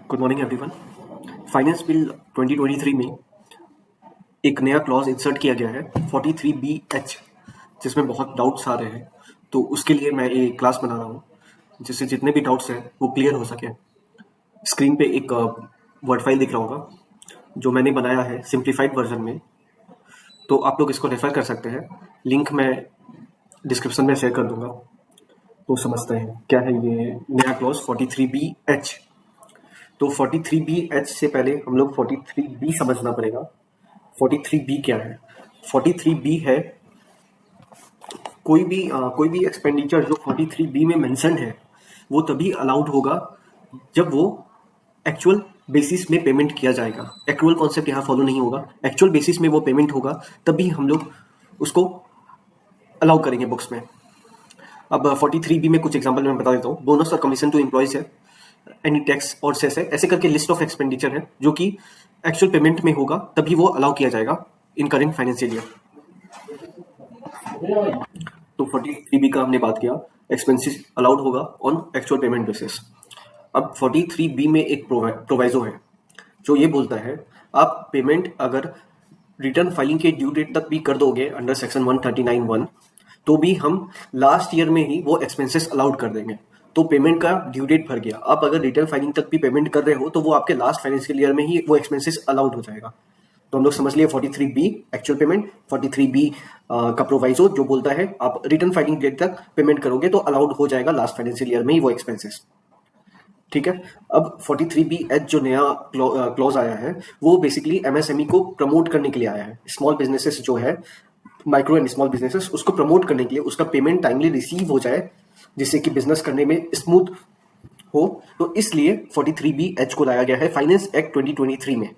Good morning everyone. Finance bill 2023 में एक नया क्लॉज इंसर्ट किया गया है 43BH, जिसमें बहुत डाउट्स आ रहे हैं। तो उसके लिए मैं एक क्लास बना रहा हूँ जिससे जितने भी डाउट्स हैं वो क्लियर हो सके। स्क्रीन पे एक वर्ड फाइल दिख रहा होगा जो मैंने बनाया है सिंप्लीफाइड वर्जन में, तो आप लोग इसको रेफर कर सकते हैं। लिंक मैं डिस्क्रिप्शन में शेयर कर दूंगा। तो समझते हैं क्या है ये नया क्लॉज 43BH। तो 43BH से पहले हम लोग 43B समझना पड़ेगा। 43B क्या है? 43B है कोई भी एक्सपेंडिचर जो 43B में मेंशन है वो तभी अलाउड होगा जब वो एक्चुअल बेसिस में पेमेंट किया जाएगा। एक्चुअल कॉन्सेप्ट यहाँ फॉलो नहीं होगा, एक्चुअल बेसिस में वो पेमेंट होगा तभी हम लोग उसको अलाउ करेंगे बुक्स में। अब 43B में कुछ एग्जांपल मैं बता देता हूँ। बोनस और कमीशन टू एम्प्लॉयज है, एनी टैक्स और सेस है, ऐसे करके लिस्ट ऑफ एक्सपेंडिचर है जो कि एक्चुअल पेमेंट में होगा तभी वो अलाउ किया जाएगा इन करेंट फाइनेंशियल ईयर। तो 43B का हमने बात किया, एक्सपेंसेस अलाउड होगा ऑन एक्चुअल पेमेंट बेसिस। अब 43B में एक प्रोवाइजो है जो ये बोलता है आप पेमेंट अगर रिटर्न फाइलिंग के ड्यू डेट तक भी कर दोगे अंडर सेक्शन 139(1) तो भी हम लास्ट ईयर में ही वो एक्सपेंसेस अलाउड कर देंगे। तो पेमेंट का ड्यू डेट भर गया, आप अगर रिटर्न फाइलिंग तक भी पेमेंट कर रहे हो तो वो आपके लास्ट फाइनेंशियल ईयर में ही वो एक्सपेंसेस अलाउड हो जाएगा। तो हम लोग समझ लिए 43B एक्चुअल पेमेंट, 43B का प्रोवाइजो जो बोलता है आप रिटर्न फाइलिंग डेट तक पेमेंट करोगे तो अलाउड हो जाएगा लास्ट फाइनेंशियल ईयर में ही वो एक्सपेंसेस। ठीक है। अब 43BH जो नया क्लॉज आया है वो बेसिकली MSME को प्रमोट करने के लिए आया है। स्मॉल बिजनेसेस जो है, माइक्रो एंड स्मॉल बिजनेसेस, उसको प्रमोट करने के लिए उसका पेमेंट टाइमली रिसीव हो जाए जिससे कि बिजनेस करने में स्मूथ हो। तो इसलिए 43BH को लाया गया है फाइनेंस एक्ट 2023 में।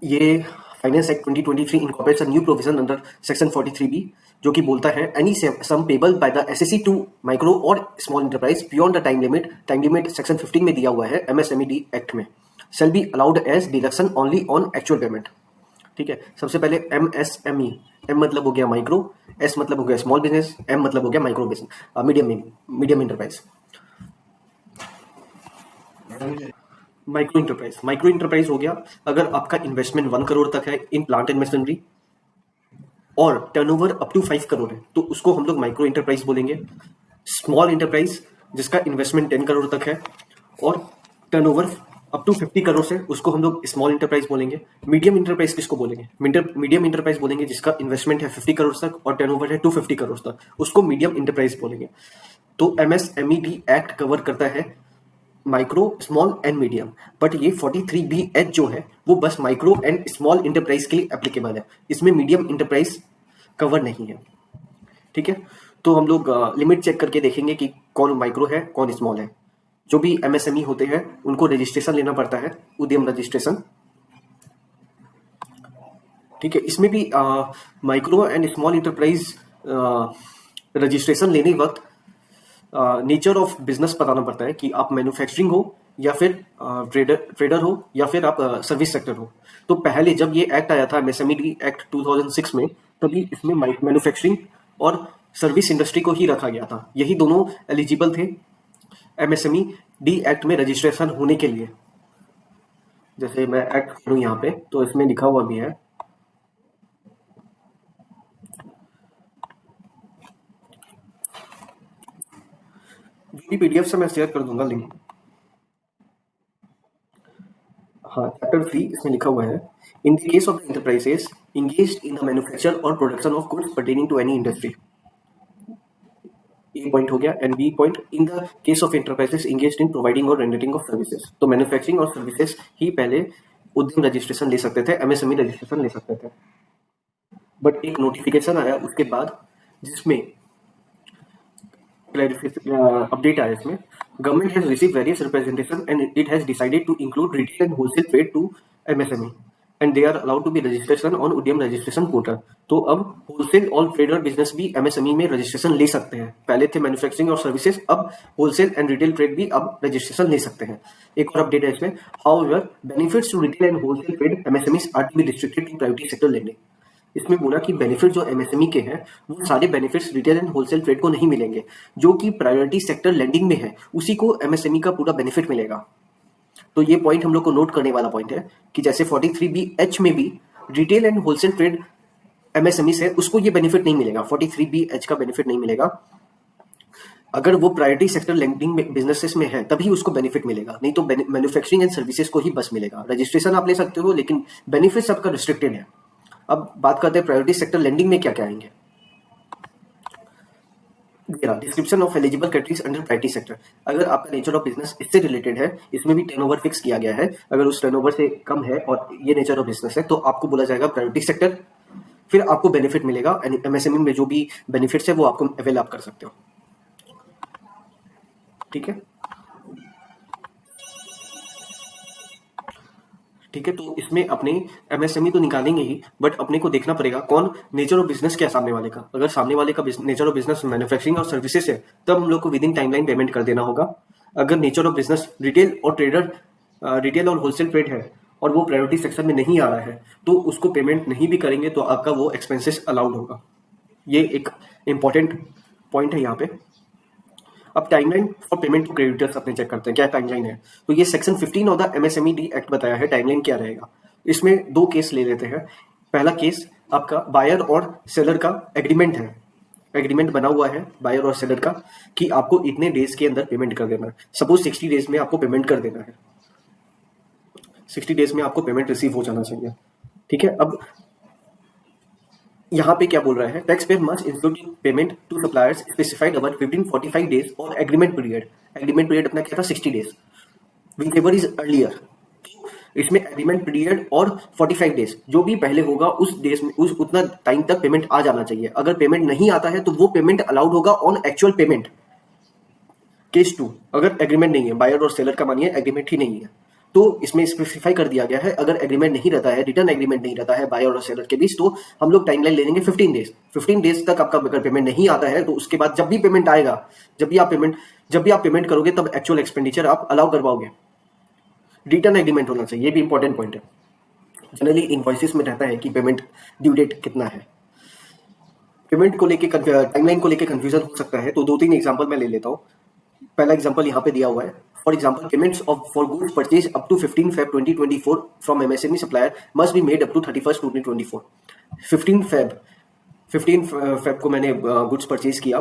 ये finance act 2023 incorporates a new provision under section 43B जो कि बोलता है any sum payable by the assessee to micro और small enterprise beyond the time limit section 15 में दिया हुआ है MSMED एक्ट में, shall be allowed as deduction only on actual payment. ठीक है। सबसे पहले MSME, M मतलब हो गया माइक्रो, S मतलब हो गया स्मॉल बिजनेस, M मतलब हो गया micro business, medium enterprise. Micro enterprise हो गया अगर आपका इन्वेस्टमेंट 1 करोड़ तक है इन प्लांट एंड मशीनरी और टर्नओवर अप टू 5 करोड़ है तो उसको हम लोग माइक्रो इंटरप्राइज बोलेंगे। स्मॉल इंटरप्राइज जिसका इन्वेस्टमेंट 10 करोड़ तक है और टर्नओवर अप टू 50 करोड़ से उसको हम लोग स्मॉल इंटरप्राइज बोलेंगे। मीडियम इंटरप्राइज किसको बोलेंगे? मीडियम इंटरप्राइज बोलेंगे जिसका इन्वेस्टमेंट है 50 करोड़ तक और टर्नओवर है 250 करोड़ तक, उसको मीडियम इंटरप्राइज बोलेंगे। तो MSMED एक्ट कवर करता है micro, small and medium, but ये 43BH जो है वो बस माइक्रो एंड स्मॉल इंटरप्राइज के लिए एप्लीकेबल है, इसमें मीडियम इंटरप्राइज कवर नहीं है। ठीक है। तो हम लोग लिमिट चेक करके देखेंगे कि कौन माइक्रो है कौन स्मॉल है। जो भी MSME होते हैं उनको रजिस्ट्रेशन लेना पड़ता है, उद्यम रजिस्ट्रेशन। ठीक है। इसमें भी micro and small enterprise registration लेने वक्त नेचर ऑफ बिजनेस बताना पड़ता है कि आप मैन्युफैक्चरिंग हो या फिर ट्रेडर हो या फिर आप सर्विस सेक्टर हो। तो पहले जब ये एक्ट आया था MSMED एक्ट 2006 में, तभी इसमें मैन्युफैक्चरिंग और सर्विस इंडस्ट्री को ही रखा गया था। यही दोनों एलिजिबल थे MSMED एक्ट में रजिस्ट्रेशन होने के लिए। जैसे मैं एक्ट करूँ यहाँ पे तो इसमें लिखा हुआ भी है, PDF से मैं शेयर कर दूंगा लिंक। हाँ, चैप्टर 3 इसमें लिखा हुआ है, इन the case of enterprises engaged in the manufacture or production of goods pertaining to any industry। A point हो गया। And B point, in the case of enterprises engaged in providing or rendering of services। तो manufacturing और services ही पहले उद्यम registration ले सकते थे, MSME रजिस्ट्रेशन ले सकते थे। बट एक नोटिफिकेशन आया उसके बाद जिसमें अपडेट आया, इसमें government has receive various representation and it has decided to include retail and wholesale trade to MSME and they are allowed to be registration on Udyam registration portal. तो अब होलसेल और ट्रेडर बिजनेस भी MSME में registration ले सकते हैं। पहले थे मैन्युफैक्चरिंग और सर्विसेज, अब होलसेल एंड रिटेल ट्रेड भी अब रजिस्ट्रेशन ले सकते हैं। एक और अपडेट है इसमें, however benefits to retail and wholesale trade MSMEs are to be restricted to private sector lending. इसमें बोला कि बेनिफिट जो MSME के हैं वो सारे benefits retail and wholesale trade को नहीं मिलेंगे, जो कि प्रायोरिटी सेक्टर लेंडिंग में है उसी को MSME का पूरा बेनिफिट मिलेगा। तो ये पॉइंट हम लोग को नोट करने वाला पॉइंट है कि जैसे 43B(H) में भी retail and wholesale trade MSME से उसको ये बेनिफिट नहीं मिलेगा, 43B(H) का बेनिफिट नहीं मिलेगा। अगर वो प्रायोरिटी सेक्टर लेंडिंग में बिजनेसेस में है तभी उसको बेनिफिट मिलेगा, नहीं तो मैन्युफैक्चरिंग एंड सर्विसेज को ही बस मिलेगा। रजिस्ट्रेशन आप ले सकते हो लेकिन बेनिफिट्स आपका रिस्ट्रिक्टेड है। अब बात करते हैं प्रायोरिटी सेक्टर लेंडिंग में क्या क्या आएंगे। Description of eligible categories under priority sector. अगर आपका नेचर ऑफ बिजनेस इससे रिलेटेड है, इसमें भी टर्नओवर फिक्स किया गया है, अगर उस टर्नओवर से कम है और ये नेचर ऑफ बिजनेस है तो आपको बोला जाएगा प्रायोरिटी सेक्टर। फिर आपको बेनिफिट मिलेगा, एमएसएमई में जो भी बेनिफिट्स है वो आपको अवेल आप कर सकते हो। ठीक है, ठीक है। तो इसमें अपने एमएसएमई तो निकालेंगे ही, बट अपने को देखना पड़ेगा कौन नेचर ऑफ बिजनेस क्या है सामने वाले का। अगर सामने वाले का नेचर ऑफ बिजनेस मैन्युफैक्चरिंग और सर्विसेज है तब हम लोग को विदिन टाइमलाइन पेमेंट कर देना होगा। अगर नेचर ऑफ बिजनेस रिटेल और होलसेल ट्रेड है और वो प्रायोरिटी सेक्शन में नहीं आ रहा है तो उसको पेमेंट नहीं भी करेंगे तो आपका वो एक्सपेंसेस अलाउड होगा। ये एक इंपॉर्टेंट पॉइंट है यहाँ पे। अब timeline for payment to creditors अपने चेक करते हैं क्या टाइमलाइन है। तो ये section 15 of the MSME act बताया है टाइमलाइन क्या रहेगा। इसमें दो केस ले लेते हैं। पहला केस आपका बायर और सेलर का एग्रीमेंट है, एग्रीमेंट बना हुआ है बायर और सेलर का कि आपको इतने डेज के अंदर पेमेंट कर देना है। सपोज 60 डेज में आपको पेमेंट कर देना है, 60 डेज में आपको पेमेंट रिसीव हो जाना चाहिए। ठीक है, अब यहाँ पे क्या बोल रहा है, tax payer must include payment to suppliers specified our 1545 days और एग्रीमेंट पीरियड। एग्रीमेंट पीरियड अपना क्या था 60 डेज, व्हिचएवर इज अर्लियर। इसमें एग्रीमेंट पीरियड और 45 डेज जो भी पहले होगा उस डेज में उतना टाइम तक पेमेंट आ जाना चाहिए। अगर पेमेंट नहीं आता है तो वो पेमेंट अलाउड होगा ऑन एक्चुअल पेमेंट। केस 2, अगर एग्रीमेंट नहीं है, बायर और सेलर का मानिए एग्रीमेंट ही नहीं है, तो इसमें स्पेसिफाई कर दिया गया है अगर एग्रीमेंट नहीं रहता है, रिटर्न एग्रीमेंट नहीं रहता है बायर और सेलर के बीच, तो हम लोग टाइमलाइन ले लेंगे 15 डेज। 15 डेज तक आपका अगर पेमेंट नहीं आता है तो उसके बाद जब भी पेमेंट आएगा, जब भी आप पेमेंट करोगे तब एक्चुअल एक्सपेंडिचर आप अलाउ करवाओगे। रिटर्न एग्रीमेंट होना चाहिए, ये भी इंपॉर्टेंट पॉइंट है। जनरली इनवॉइसेस में रहता है कि पेमेंट ड्यू डेट कितना है। पेमेंट को लेके टाइमलाइन को लेके कंफ्यूजन हो सकता है, तो 2-3 एग्जांपल मैं ले लेता हूँ। पहला एग्जांपल यहाँ पे दिया हुआ है। For example, payments for goods purchased up to 15 Feb 2024 from MSME supplier must be made up to 31st 2024. 15 Feb को मैंने गुड्स परचेज किया,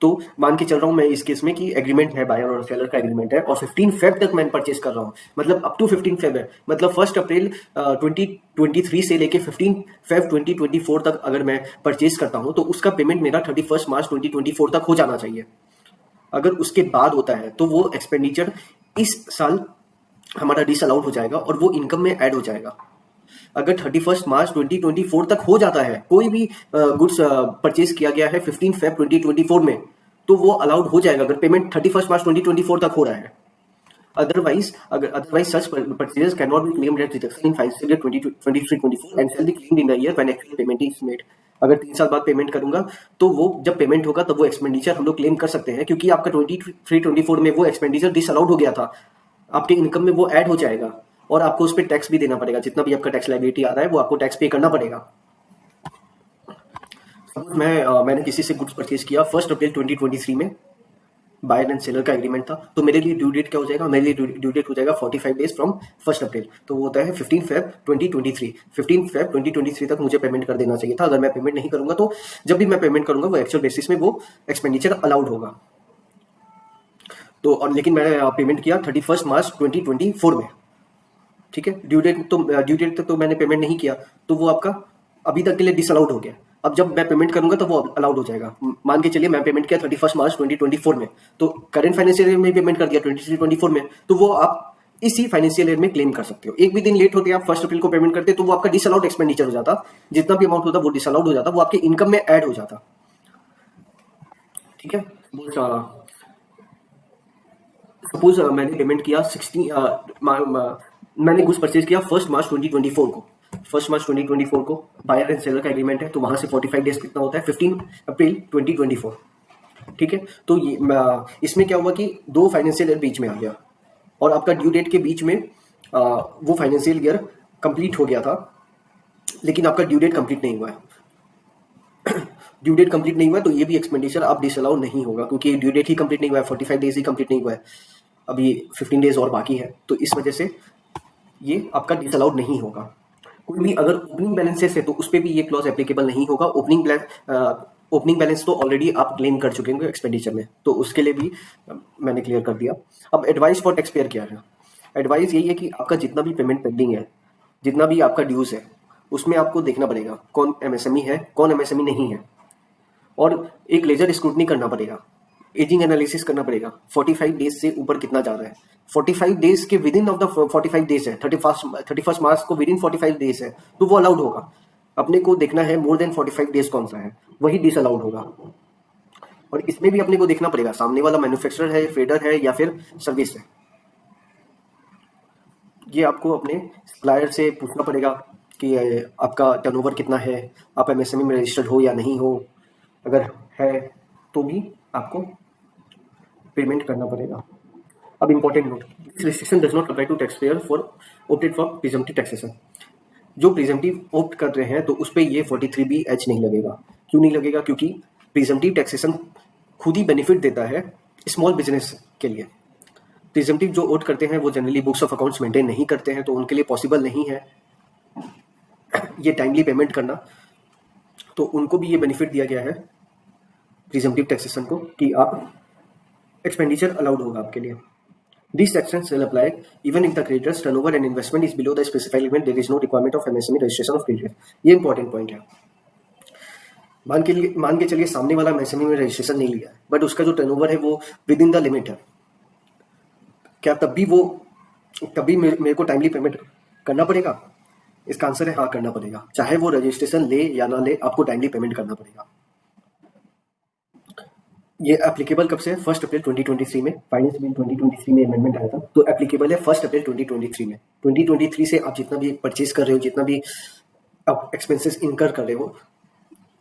तो मान के चल रहा हूँ मैं इस केस में कि एग्रीमेंट है, बायर और सेलर का एग्रीमेंट है और 15 फेब तक मैं परचेज कर रहा हूँ, मतलब अप टू 15 फेब है, मतलब 1 अप्रैल 2023 से लेके 15 फेब 2024 तक अगर मैं परचेज करता हूँ तो उसका पेमेंट मेरा 31 मार्च 2024 तक हो जाना चाहिए। अगर उसके बाद होता है तो वो एक्सपेंडिचर इस साल हमारा डिसअलाउड हो जाएगा और वो इनकम में ऐड हो जाएगा। अगर 31 मार्च 2024 तक हो जाता है, कोई भी गुड्स परचेज किया गया है 15 फेब 2024 में, तो वो अलाउड हो जाएगा अगर पेमेंट 31 मार्च 2024 तक हो रहा है। Otherwise such purchases can not be claimed at reduction in financial year 2023-24 and shall be claimed in the year when actual payment is made. अगर 3 साल बाद पेमेंट करूंगा तो वो जब पेमेंट होगा तब वो एक्सपेंडिचर हम लोग क्लेम कर सकते हैं, क्योंकि आपका 23-24 में वो एक्सपेंडिचर डिसअलाउड हो गया था, आपके इनकम में वो ऐड हो जाएगा और आपको उस पर टैक्स भी देना पड़ेगा। जितना भी आपका टैक्स लायबिलिटी आ रहा है वो आपको टैक्स पे करना पड़ेगा। मैंने किसी से गुड्स परचेज किया 1 अप्रैल 2023 में, बायर एंड सेलर का एग्रीमेंट था, तो मेरे लिए ड्यू डेट क्या हो जाएगा, मेरे लिए ड्यू डेट हो जाएगा 45 डेज फ्रॉम 1 अप्रैल, तो वो होता है 15 फेब 2023। 15 फेब 2023 तक मुझे पेमेंट कर देना चाहिए था। अगर मैं पेमेंट नहीं करूंगा तो जब भी मैं पेमेंट करूंगा वो एक्चुअल बेसिस में वो एक्सपेंडिचर अलाउड होगा। तो और लेकिन मैंने पेमेंट किया 31 मार्च 2024 में, ठीक है, ड्यू डेट तक तो मैंने पेमेंट नहीं किया, तो वो आपका अभी तक के लिए डिसअलाउड हो गया। अब जब मैं पेमेंट करूंगा तो वो अलाउड हो जाएगा। मान के चलिए मैं पेमेंट किया 31 मार्च 2024 में, तो करंट फाइनेंशियल ईयर में पेमेंट कर दिया 23-24 में, तो वो आप इसी फाइनेंशियल ईयर में क्लेम कर सकते हो। एक भी दिन लेट होते आप 1 अप्रैल को पेमेंट करते तो वो आपका डिसअलाउड एक्सपेंडिचर हो जाता, जितना भी अमाउंट होता वो डिसअलाउड हो जाता, वो आपके इनकम में ऐड हो जाता। ठीक है, सपोज मैंने पेमेंट किया मैंने गुड्स परचेज किया 1 मार्च 2024 को, 1 मार्च 2024 को बायर एंड सेलर का एग्रीमेंट है, तो वहां से 45 डेज कितना होता है 15 अप्रैल 2024। ठीक है, तो ये इसमें क्या हुआ कि 2 फाइनेंशियल ईयर बीच में आ गया और आपका ड्यू डेट के बीच में वो फाइनेंशियल ईयर कंप्लीट हो गया था, लेकिन आपका ड्यू डेट कंप्लीट नहीं हुआ है। ड्यू डेट कंप्लीट नहीं हुआ तो ये भी एक्सपेंडिचर आप डिसअलाउ नहीं होगा, क्योंकि ड्यू डेट ही कंप्लीट नहीं हुआ है, 45 डेज ही कंप्लीट नहीं हुआ है। अभी 15 डेज और बाकी है, तो इस वजह से ये आपका डिसअलाउड नहीं होगा। कोई भी अगर ओपनिंग बैलेंसेस है तो उस पर भी ये क्लॉज एप्लीकेबल नहीं होगा। ओपनिंग बैलेंस तो ऑलरेडी आप क्लेम कर चुके होंगे एक्सपेंडिचर में, तो उसके लिए भी मैंने क्लियर कर दिया। अब एडवाइस फॉर टैक्स पेयर क्या है? एडवाइस यही है कि आपका जितना भी पेमेंट पेंडिंग है, जितना भी आपका ड्यूज है, उसमें आपको देखना पड़ेगा कौन एमएसएमई है, कौन एमएसएमई नहीं है, और एक लेजर स्क्रूटनी करना पड़ेगा, एजिंग एनालिसिस करना पड़ेगा। 45 डेज से ऊपर कितना जा रहा है, 45 डेज के with in of the 45 days है, 31 मार्च को विद इन 45 डेज है, तो वो अलाउड होगा। अपने को देखना है मोर देन 45 डेज कौन सा है, वही डिसअलाउड होगा। और इसमें भी अपने को देखना पड़ेगा सामने वाला मैन्युफैक्चरर है, ट्रेडर है, या फिर सर्विस है। ये आपको अपने सप्लायर से पूछना पड़ेगा कि आपका टर्नओवर कितना है, आप एमएसएमई में रजिस्टर्ड हो या नहीं हो। अगर है तो भी आपको पेमेंट करना पड़ेगा। अब important note, this restriction does not apply to tax payer for opted for presumptive taxation. जो प्रिजम्पटिव ऑप्ट कर रहे हैं तो उस पर ये 43B(H) नहीं लगेगा। क्यों नहीं लगेगा? क्योंकि प्रिजम्पटिव टैक्सेशन खुद ही बेनिफिट देता है स्मॉल बिजनेस के लिए। प्रिजम्पटिव जो ऑप्ट करते हैं वो generally books of accounts maintain नहीं करते हैं, तो उनके लिए पॉसिबल नहीं है ये टाइमली पेमेंट करना, तो उनको भी ये बेनिफिट दिया गया है प्रिजम्पटिव टैक्सेशन को कि आप एक्सपेंडिचर अलाउड होगा आपके लिए। These sections will apply even if the creditor's turnover and investment is below the specified limit. There is no requirement of MSME registration of creditor. ये इंपॉर्टेंट पॉइंट है। मान के चलिए सामने वाला MSME में रजिस्ट्रेशन नहीं लिया है, बट उसका जो टर्नओवर है वो विद इन द लिमिट है, क्या तब भी मेरे को टाइमली पेमेंट करना पड़ेगा? इसका आंसर है हाँ, करना पड़ेगा। चाहे वो रजिस्ट्रेशन ले या ना ले, आपको टाइमली पेमेंट करना पड़ेगा। ये एप्लीकेबल कब से है? 1 अप्रैल 2023 में। फाइनेंस बिल 2023 में अमेंडमेंट आया था, तो एप्लीकेबल है 1 अप्रैल 2023 में। 2023 से आप जितना भी परचेज कर रहे हो, जितना भी आप एक्सपेंसेस इनकर कर रहे हो,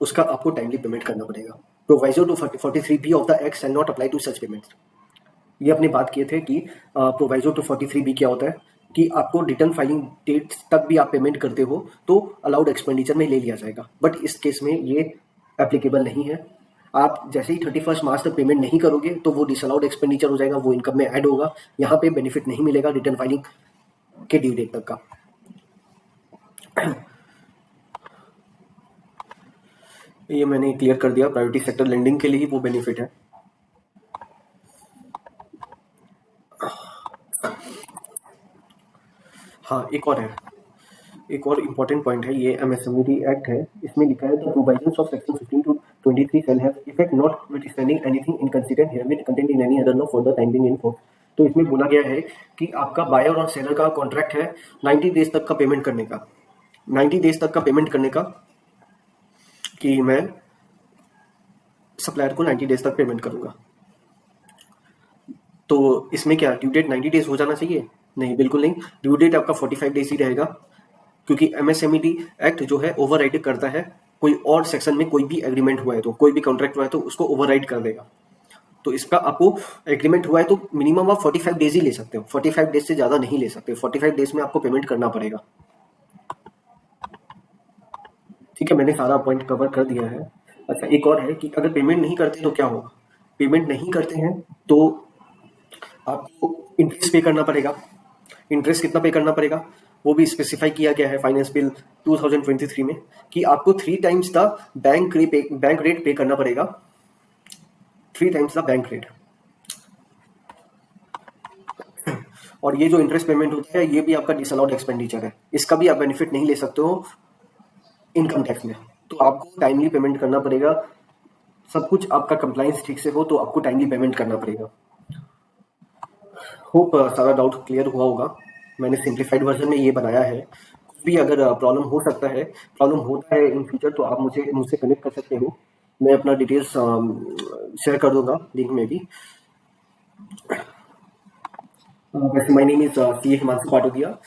उसका आपको टाइमली पेमेंट करना पड़ेगा। Proviso to 43B of the act shall not apply to such payments. ये अपने बात किए थे कि प्रोवाइजो टू 43B क्या होता है कि आपको रिटर्न फाइलिंग डेट तक भी आप पेमेंट करते हो तो अलाउड एक्सपेंडिचर में ले लिया जाएगा, बट इस केस में ये एप्लीकेबल नहीं है। आप जैसे ही 31 मार्च तक पेमेंट नहीं करोगे तो वो डिसअलाउड एक्सपेंडिचर हो जाएगा, वो इनकम में ऐड होगा। यहाँ पे बेनिफिट नहीं मिलेगा रिटर्न फाइलिंग के ड्यू डेट तक का। ये मैंने क्लियर कर दिया, प्राइवेटी सेक्टर लेंडिंग के लिए वो बेनिफिट है। हाँ, एक और इम्पोर्टेंट पॉइंट है, ये MSME एक्ट है, इसमें लिखा है the provisions of section 15 to 23 shall have effect notwithstanding anything inconsiderate herewith contained in any other law for the time being in force। तो इसमें बोला गया है कि आपका बायर और सेलर का कॉन्ट्रैक्ट है 90 डेज तक का पेमेंट करने का, 90 डेज तक का पेमेंट करने का, कि मैं सप्लायर को 90 डेज तक पेमेंट करूंगा। तो इसमें क्या ड्यू डेट 90 डेज हो जाना चाहिए? नहीं, बिल्कुल नहीं। ड्यू डेट आपका 45 डेज ही रहेगा, क्योंकि MSME एक्ट जो है ओवरराइड करता है कोई और सेक्शन में कोई भी एग्रीमेंट हुआ है तो, कोई भी कॉन्ट्रैक्ट हुआ है तो उसको ओवरराइड कर देगा। तो इसका आपको एग्रीमेंट हुआ है तो मिनिमम आप 45 डेज ही ले सकते हो, 45 डेज से ज़्यादा नहीं ले सकते। 45 डेज में आपको पेमेंट करना पड़ेगा। ठीक है, मैंने सारा पॉइंट कवर कर दिया है। अच्छा, एक और है कि अगर पेमेंट नहीं करते तो क्या होगा? पेमेंट नहीं करते हैं तो आपको इंटरेस्ट पे करना पड़ेगा। इंटरेस्ट कितना पे करना पड़ेगा वो भी स्पेसिफाई किया गया है फाइनेंस बिल 2023 में, कि आपको 3 टाइम्स द बैंक रेट पे करना पड़ेगा, 3 टाइम्स द बैंक रेट। और ये जो इंटरेस्ट पेमेंट होता है ये भी आपका डिसअलाउड एक्सपेंडिचर है, इसका भी आप बेनिफिट नहीं ले सकते हो इनकम टैक्स में, तो आपको टाइमली पेमेंट करना पड़ेगा। सब कुछ आपका कंप्लायंस ठीक से हो तो आपको टाइमली पेमेंट करना पड़ेगा। होप सारा डाउट क्लियर हुआ होगा। मैंने सिंप्लीफाइड वर्जन में ये बनाया है। कुछ भी अगर प्रॉब्लम हो सकता है, प्रॉब्लम होता है इन फ्यूचर, तो आप मुझसे कनेक्ट कर सकते हो। मैं अपना डिटेल्स शेयर कर दूंगा लिंक में भी। वैसे my name is CA Himanshu Patodia.